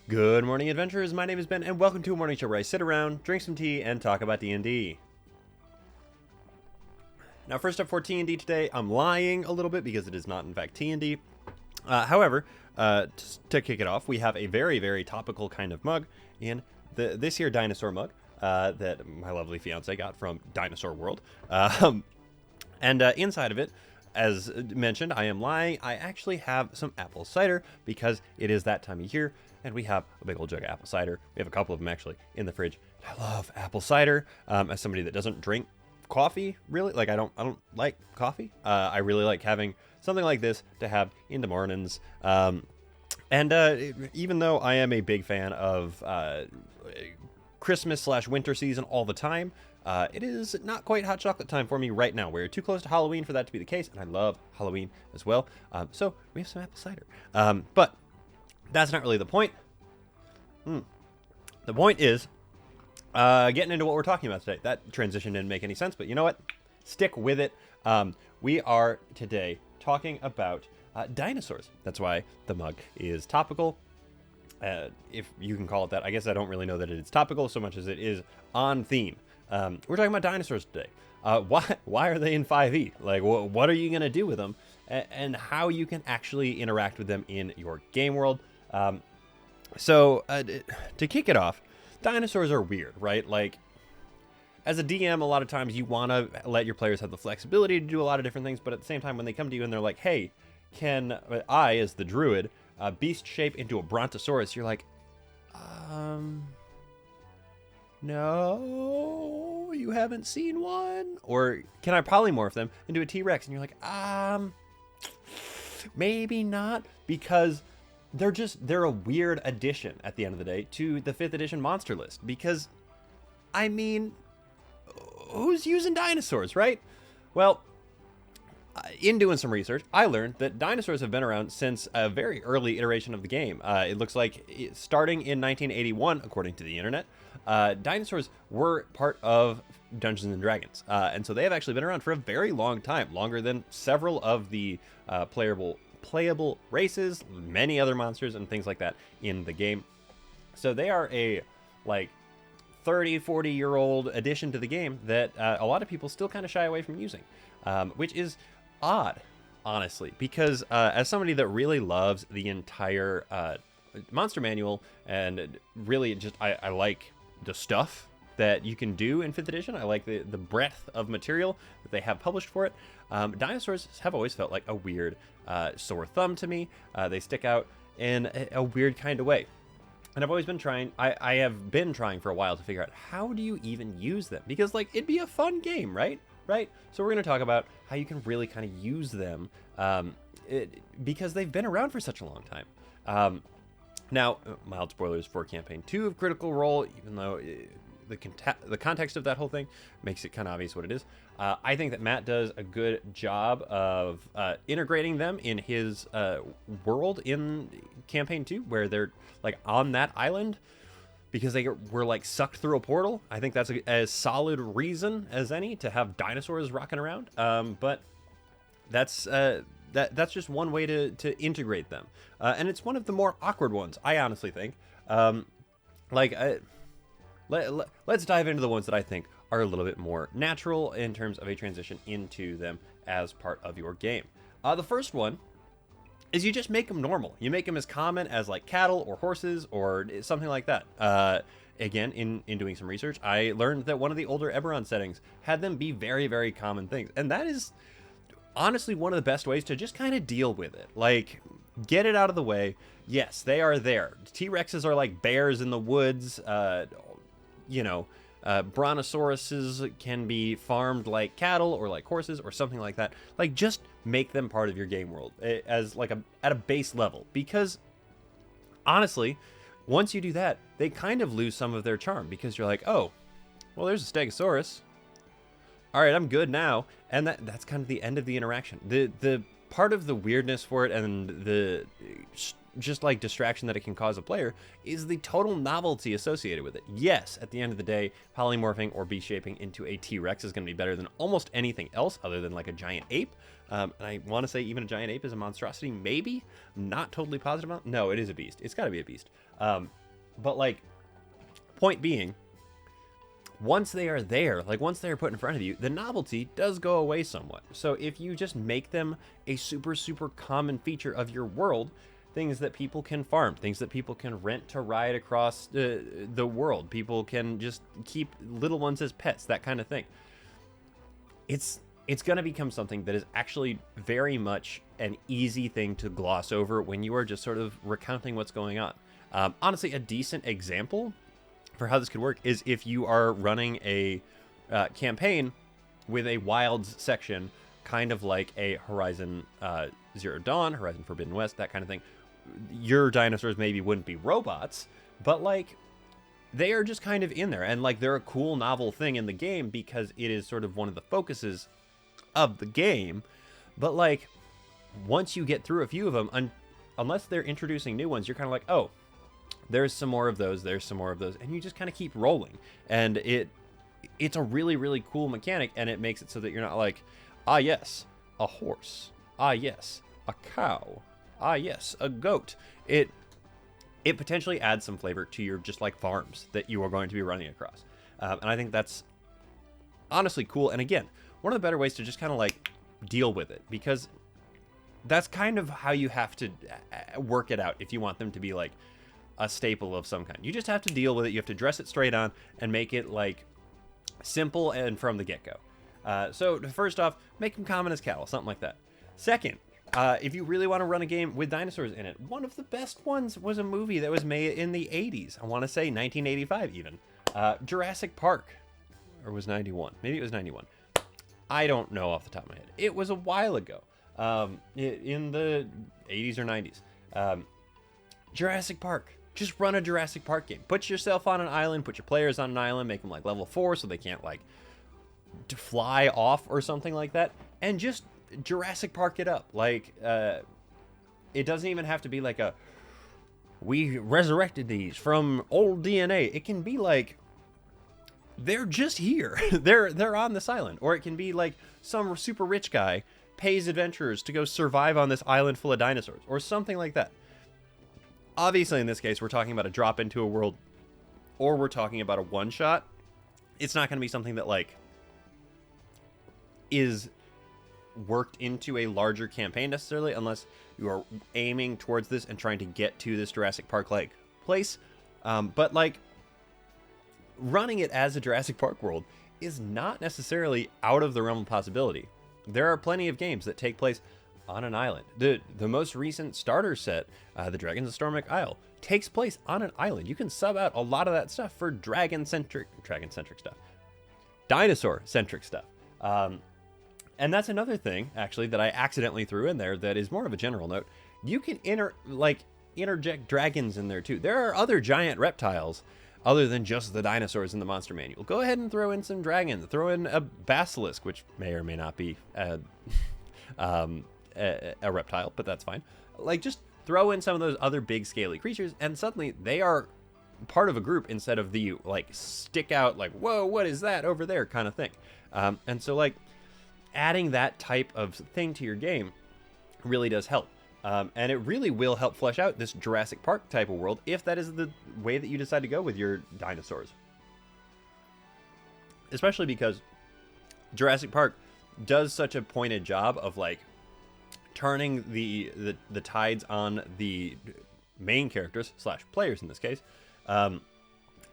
Good morning, adventurers. My name is Ben, and welcome to a morning show where I sit around, drink some tea, and talk about D&D. Now, first up for T&D today, I'm lying a little bit because it is not, in fact, T&D. However, to kick it off, we have a very, very topical kind of mug in this here dinosaur mug that my lovely fiance got from Dinosaur World. Inside of it, as mentioned, I am lying. I actually have some apple cider because it is that time of year, and we have a big old jug of apple cider. We have a couple of them actually in the fridge. I love apple cider. As somebody that doesn't drink coffee, really, like I don't like coffee. I really like having something like this to have in the mornings. Even though I am a big fan of Christmas/winter season all the time, it is not quite hot chocolate time for me right now. We're too close to Halloween for that to be the case, and I love Halloween as well. So we have some apple cider. But that's not really the point. The point is getting into what we're talking about today. That transition didn't make any sense, but you know what? Stick with it. We are today talking about dinosaurs. That's why the mug is topical. If you can call it that. I guess I don't really know that it is topical so much as it is on theme. We're talking about dinosaurs today. Why are they in 5e? Like, what are you going to do with them? And how you can actually interact with them in your game world. To kick it off, dinosaurs are weird, right? Like, as a DM, a lot of times you want to let your players have the flexibility to do a lot of different things, but at the same time, when they come to you and they're like, hey, can I, as the druid, beast shape into a brontosaurus, you're like, no, you haven't seen one. Or can I polymorph them into a T-Rex? And you're like, maybe not, because they're a weird addition at the end of the day to the 5th edition monster list. Because, I mean, who's using dinosaurs, right? Well, in doing some research, I learned that dinosaurs have been around since a very early iteration of the game. It looks like starting in 1981, according to the internet, dinosaurs were part of Dungeons and Dragons. And so they have actually been around for a very long time, longer than several of the playable races, many other monsters and things like that in the game. So they are a 30-40-year-old addition to the game that a lot of people still kind of shy away from using, which is odd, honestly, because as somebody that really loves the entire monster manual, and really just I like the stuff that you can do in 5th edition. I like the breadth of material that they have published for it. Dinosaurs have always felt like a weird sore thumb to me. They stick out in a weird kind of way. And I've always been trying, I have been trying for a while to figure out, how do you even use them? Because, like, it'd be a fun game, right? So we're going to talk about how you can really kind of use them because they've been around for such a long time. Now, mild spoilers for Campaign 2 of Critical Role, even though the context of that whole thing makes it kind of obvious what it is. I think that Matt does a good job of integrating them in his world in Campaign 2, where they're like on that island because they were like sucked through a portal. I think that's as solid reason as any to have dinosaurs rocking around. But that's just one way to integrate them, and it's one of the more awkward ones, I honestly think. Let's dive into the ones that I think are a little bit more natural in terms of a transition into them as part of your game. The first one is you just make them normal. You make them as common as like cattle or horses or something like that. Again, in doing some research, I learned that one of the older Eberron settings had them be very, very common things. And that is honestly one of the best ways to just kind of deal with it. Like, get it out of the way. Yes, they are there. T-Rexes are like bears in the woods. Brontosauruses can be farmed like cattle or like horses or something like that. Like, just make them part of your game world as like at a base level, because honestly, once you do that, they kind of lose some of their charm, because you're like, oh, well, there's a Stegosaurus. All right, I'm good now. And that's kind of the end of the interaction. The part of the weirdness for it and the just like distraction that it can cause a player is the total novelty associated with it. Yes, at the end of the day, polymorphing or beast shaping into a T-Rex is going to be better than almost anything else other than like a giant ape. And I want to say even a giant ape is a monstrosity, maybe. I'm not totally positive about. No, it is a beast. It's got to be a beast. But like, point being, once they are there, like once they're put in front of you, the novelty does go away somewhat. So if you just make them a super, super common feature of your world, things that people can farm, things that people can rent to ride across the world, people can just keep little ones as pets, that kind of thing. It's going to become something that is actually very much an easy thing to gloss over when you are just sort of recounting what's going on. Honestly, a decent example for how this could work is if you are running a campaign with a wilds section, kind of like a Horizon Zero Dawn, Horizon Forbidden West, that kind of thing. Your dinosaurs maybe wouldn't be robots, but like they are just kind of in there, and like they're a cool novel thing in the game because it is sort of one of the focuses of the game. But like once you get through a few of them, unless they're introducing new ones, you're kind of like, oh, there's some more of those, there's some more of those, and you just kind of keep rolling. And it's a really, really cool mechanic, and it makes it so that you're not like, ah yes, a horse, ah yes, a cow, ah yes, a goat. It potentially adds some flavor to your just like farms that you are going to be running across. And I think that's honestly cool. And again, one of the better ways to just kind of like deal with it, because that's kind of how you have to work it out if you want them to be like a staple of some kind. You just have to deal with it. You have to dress it straight on and make it like simple and from the get-go. So first off, make them common as cattle, something like that. Second, if you really want to run a game with dinosaurs in it, one of the best ones was a movie that was made in the 80s. I want to say 1985 even. Jurassic Park. Or was 91? Maybe it was 91. I don't know off the top of my head. It was a while ago. In the 80s or 90s. Jurassic Park. Just run a Jurassic Park game. Put yourself on an island, put your players on an island, make them like level 4 so they can't like fly off or something like that, and just Jurassic Park it up. Like, it doesn't even have to be like we resurrected these from old DNA. It can be like, they're just here. they're on this island. Or it can be like some super rich guy pays adventurers to go survive on this island full of dinosaurs, or something like that. Obviously, in this case, we're talking about a drop into a world, or we're talking about a one-shot. It's not going to be something that, like, is worked into a larger campaign necessarily, unless you are aiming towards this and trying to get to this Jurassic Park-like place. But, like, running it as a Jurassic Park world is not necessarily out of the realm of possibility. There are plenty of games that take place on an island. The most recent starter set, the Dragons of Stormic Isle, takes place on an island. You can sub out a lot of that stuff for dragon-centric stuff. Dinosaur-centric stuff. And that's another thing, actually, that I accidentally threw in there that is more of a general note. You can interject dragons in there, too. There are other giant reptiles other than just the dinosaurs in the monster manual. Go ahead and throw in some dragons. Throw in a basilisk, which may or may not be a reptile, but that's fine. Like, just throw in some of those other big scaly creatures, and suddenly they are part of a group instead of the like stick out like, whoa, what is that over there kind of thing. And so like adding that type of thing to your game really does help. And it really will help flesh out this Jurassic Park type of world if that is the way that you decide to go with your dinosaurs. Especially because Jurassic Park does such a pointed job of like turning the tides on the main characters / players in this case, and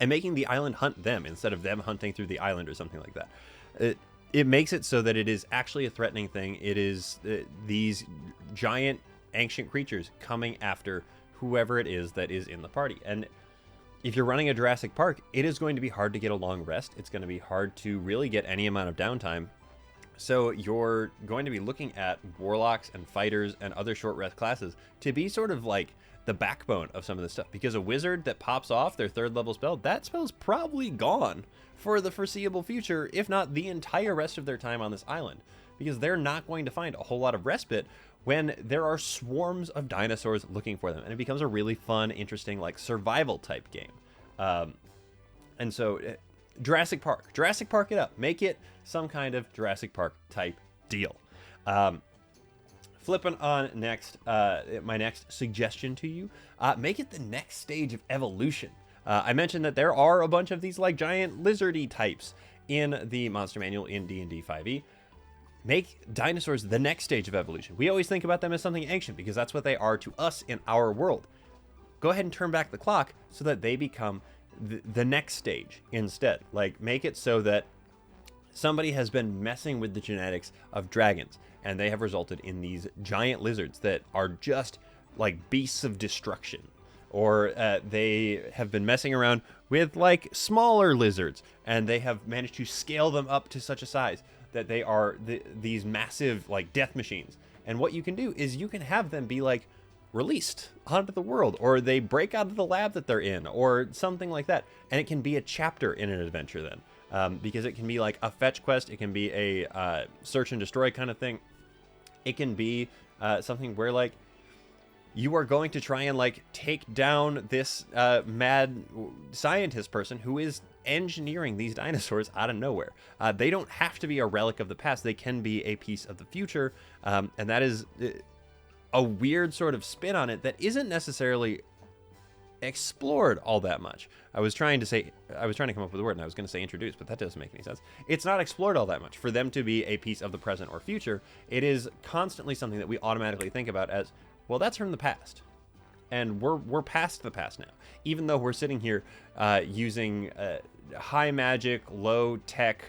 making the island hunt them instead of them hunting through the island or something like that. It makes it so that it is actually a threatening thing. It is these giant ancient creatures coming after whoever it is that is in the party. And if you're running a Jurassic Park, it is going to be hard to get a long rest. It's going to be hard to really get any amount of downtime. So you're going to be looking at warlocks and fighters and other short rest classes to be sort of like the backbone of some of this stuff. Because a wizard that pops off their 3rd level spell, that spell's probably gone for the foreseeable future, if not the entire rest of their time on this island. Because they're not going to find a whole lot of respite when there are swarms of dinosaurs looking for them, and it becomes a really fun, interesting, like survival type game. And so Jurassic Park it up, make it some kind of Jurassic Park type deal. Flipping on next, my next suggestion to you, make it the next stage of evolution. I mentioned that there are a bunch of these like giant lizardy types in the monster manual in D&D 5e. Make dinosaurs the next stage of evolution. We always think about them as something ancient because that's what they are to us in our world. Go ahead and turn back the clock so that they become the next stage instead. Like, make it so that somebody has been messing with the genetics of dragons, and they have resulted in these giant lizards that are just like beasts of destruction. Or they have been messing around with like smaller lizards, and they have managed to scale them up to such a size that they are these massive like death machines. And what you can do is you can have them be like released onto the world, or they break out of the lab that they're in, or something like that. And it can be a chapter in an adventure then, because it can be like a fetch quest. It can be a search and destroy kind of thing. It can be something where like you are going to try and like take down this mad scientist person who is engineering these dinosaurs out of nowhere. They don't have to be a relic of the past. They can be a piece of the future. And that is a weird sort of spin on it that isn't necessarily explored all that much. I was trying to come up with a word, and I was going to say introduced, but that doesn't make any sense. It's not explored all that much. For them to be a piece of the present or future, it is constantly something that we automatically think about as, well, that's from the past. And we're past the past now. Even though we're sitting here using high magic, low tech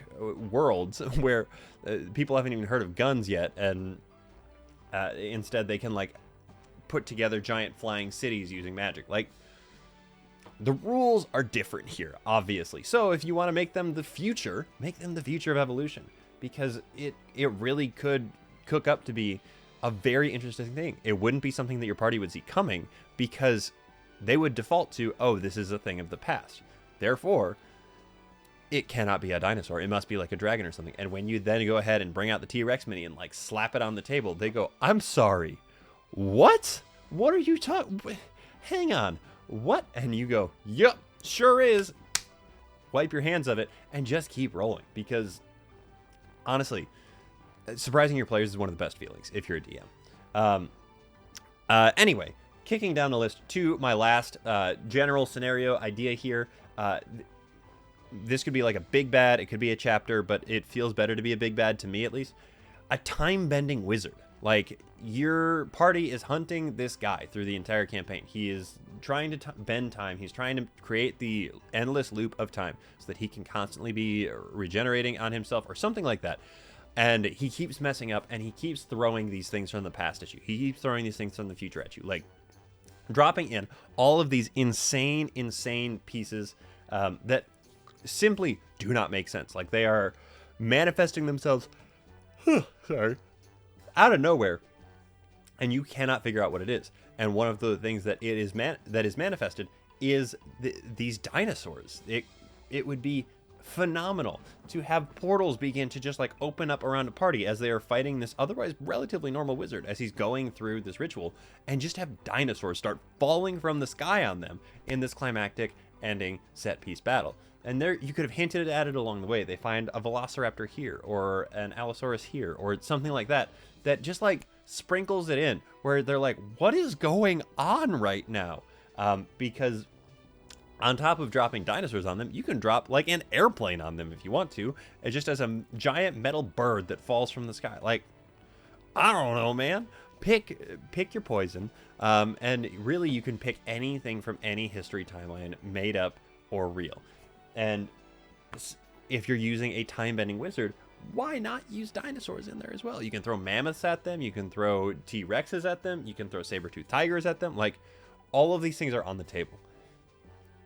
worlds where people haven't even heard of guns yet, and instead they can like put together giant flying cities using magic. Like, the rules are different here, obviously. So if you want to make them the future of evolution, because it really could cook up to be a very interesting thing. It wouldn't be something that your party would see coming, because they would default to, oh, this is a thing of the past. Therefore, it cannot be a dinosaur. It must be like a dragon or something. And when you then go ahead and bring out the T-Rex mini and like slap it on the table, they go, I'm sorry. What? What are you talking? Hang on. What? And you go, yup, sure is. Wipe your hands of it and just keep rolling, because honestly, surprising your players is one of the best feelings if you're a DM. Anyway, kicking down the list to my last general scenario idea here. This could be like a big bad. It could be a chapter, but it feels better to be a big bad, to me at least. A time-bending wizard. Like, your party is hunting this guy through the entire campaign. He is trying to bend time. He's trying to create the endless loop of time so that he can constantly be regenerating on himself or something like that. And he keeps messing up, and he keeps throwing these things from the past at you. He keeps throwing these things from the future at you. Like, dropping in all of these insane pieces that simply do not make sense. Like, they are manifesting themselves out of nowhere, and you cannot figure out what it is. And one of the things that is manifested is these dinosaurs. It would be phenomenal to have portals begin to just like open up around a party as they are fighting this otherwise relatively normal wizard as he's going through this ritual, and just have dinosaurs start falling from the sky on them in this climactic ending set piece battle. And there, you could have hinted at it along the way. They find a velociraptor here, or an allosaurus here, or something like that, that just like sprinkles it in, where they're like, what is going on right now? Because on top of dropping dinosaurs on them, you can drop like an airplane on them if you want to. It just has a giant metal bird that falls from the sky. Like, I don't know, man. Pick your poison. And really, you can pick anything from any history timeline, made up or real. And if you're using a time-bending wizard, why not use dinosaurs in there as well? You can throw mammoths at them. You can throw T-Rexes at them. You can throw saber-toothed tigers at them. Like, all of these things are on the table.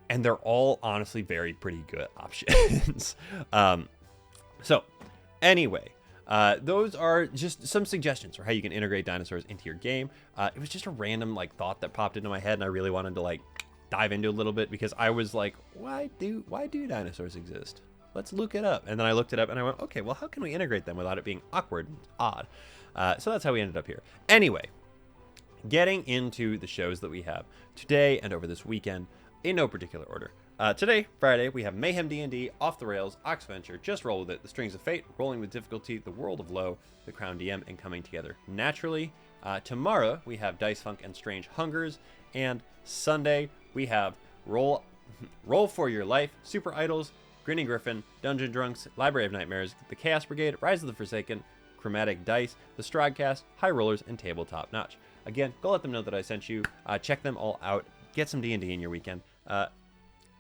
And they're all honestly pretty good options. So anyway, those are just some suggestions for how you can integrate dinosaurs into your game. It was just a random like thought that popped into my head, and I really wanted to like dive into a little bit, because I was like, why do dinosaurs exist? Let's look it up. And then I looked it up and I went, okay, well, how can we integrate them without it being awkward and odd? So that's how we ended up here. Anyway, getting into the shows that we have today and over this weekend in no particular order. Today, Friday, we have Mayhem D&D, Off the Rails, Oxventure, Just Roll With It, The Strings of Fate, Rolling with Difficulty, The World of Low, The Crown DM, and Coming Together Naturally. Tomorrow, we have Dice Funk and Strange Hungers, and Sunday, we have Roll for Your Life, Super Idols, Grinning Griffin, Dungeon Drunks, Library of Nightmares, The Chaos Brigade, Rise of the Forsaken, Chromatic Dice, The Stradcast, High Rollers, and Tabletop Notch. Again, go let them know that I sent you. Check them all out. Get some D&D in your weekend.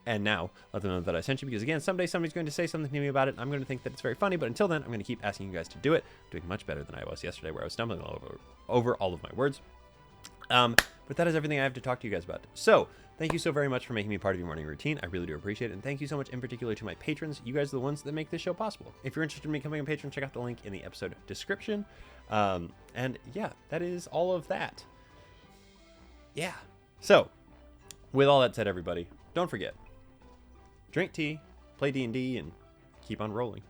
And now, let them know that I sent you, because again, someday somebody's going to say something to me about it. I'm going to think that it's very funny, but until then, I'm going to keep asking you guys to do it. Doing much better than I was yesterday, where I was stumbling all over all of my words. But that is everything I have to talk to you guys about. So, thank you so very much for making me part of your morning routine. I really do appreciate it. And thank you so much in particular to my patrons. You guys are the ones that make this show possible. If you're interested in becoming a patron, check out the link in the episode description. And yeah, that is all of that. Yeah. So, with all that said, everybody, don't forget, drink tea, play D&D, and keep on rolling.